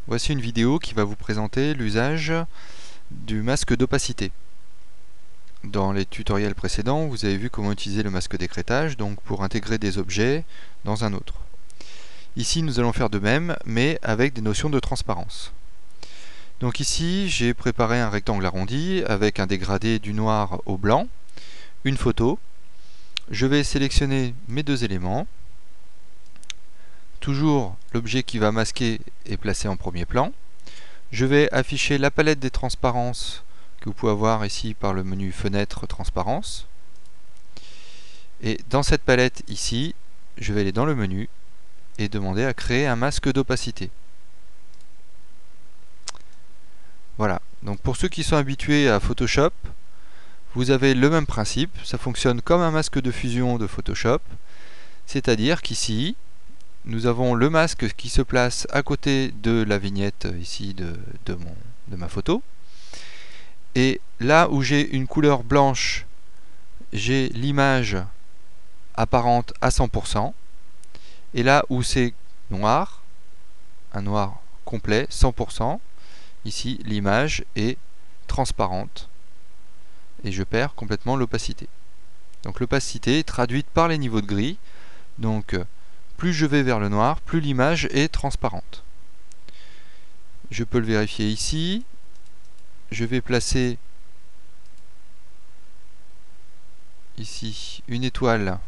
Voici une vidéo qui va vous présenter l'usage du masque d'opacité. Dans les tutoriels précédents, vous avez vu comment utiliser le masque d'écrêtage, donc pour intégrer des objets dans un autre. Ici, nous allons faire de même, mais avec des notions de transparence. Donc ici, j'ai préparé un rectangle arrondi avec un dégradé du noir au blanc, une photo. Je vais sélectionner mes deux éléments. Toujours, l'objet qui va masquer est placé en premier plan. Je vais afficher la palette des transparences que vous pouvez voir ici par le menu Fenêtre Transparence. Et dans cette palette ici, je vais aller dans le menu et demander à créer un masque d'opacité. Voilà, donc pour ceux qui sont habitués à Photoshop, vous avez le même principe, ça fonctionne comme un masque de fusion de Photoshop, c'est-à-dire qu'ici, nous avons le masque qui se place à côté de la vignette ici de ma photo. Et là où j'ai une couleur blanche, j'ai l'image apparente à 100%. Et là où c'est noir, un noir complet, 100%, ici l'image est transparente. Et je perds complètement l'opacité. Donc l'opacité est traduite par les niveaux de gris. Donc plus je vais vers le noir, plus l'image est transparente. Je peux le vérifier ici. Je vais placer ici une étoile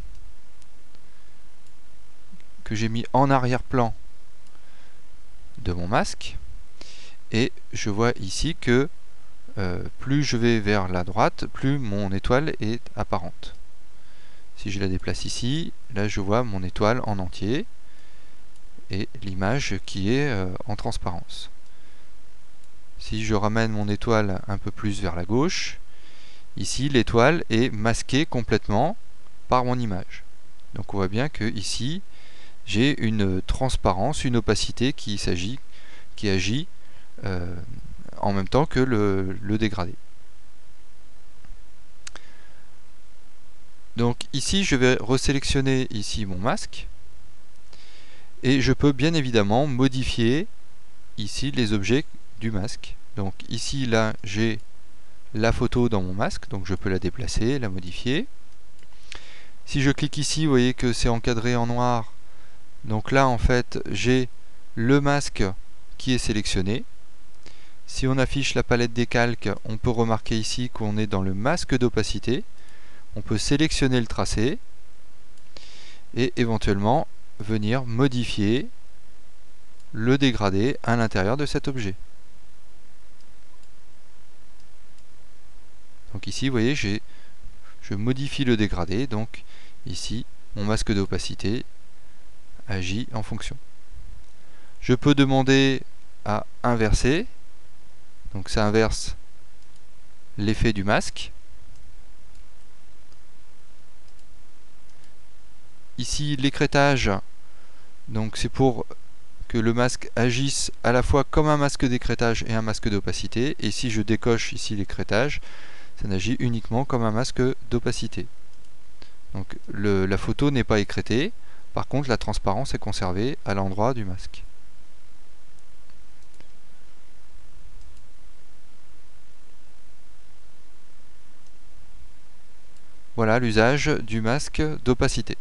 que j'ai mis en arrière-plan de mon masque. Et je vois ici que plus je vais vers la droite, plus mon étoile est apparente. Si je la déplace ici, là je vois mon étoile en entier et l'image qui est en transparence. Si je ramène mon étoile un peu plus vers la gauche, ici l'étoile est masquée complètement par mon image. Donc on voit bien que ici j'ai une transparence, une opacité qui agit en même temps que le dégradé. Donc ici je vais resélectionner ici mon masque et je peux bien évidemment modifier ici les objets du masque. Donc ici là j'ai la photo dans mon masque, donc je peux la déplacer, la modifier. Si je clique ici, vous voyez que c'est encadré en noir. Donc là en fait j'ai le masque qui est sélectionné. Si on affiche la palette des calques, on peut remarquer ici qu'on est dans le masque d'opacité. On peut sélectionner le tracé et éventuellement venir modifier le dégradé à l'intérieur de cet objet. Donc ici, vous voyez, je modifie le dégradé. Donc ici, mon masque d'opacité agit en fonction. Je peux demander à inverser. Donc ça inverse l'effet du masque. Ici, l'écrêtage, donc c'est pour que le masque agisse à la fois comme un masque d'écrêtage et un masque d'opacité. Et si je décoche ici l'écrêtage, ça n'agit uniquement comme un masque d'opacité. Donc la photo n'est pas écrêtée, par contre la transparence est conservée à l'endroit du masque. Voilà l'usage du masque d'opacité.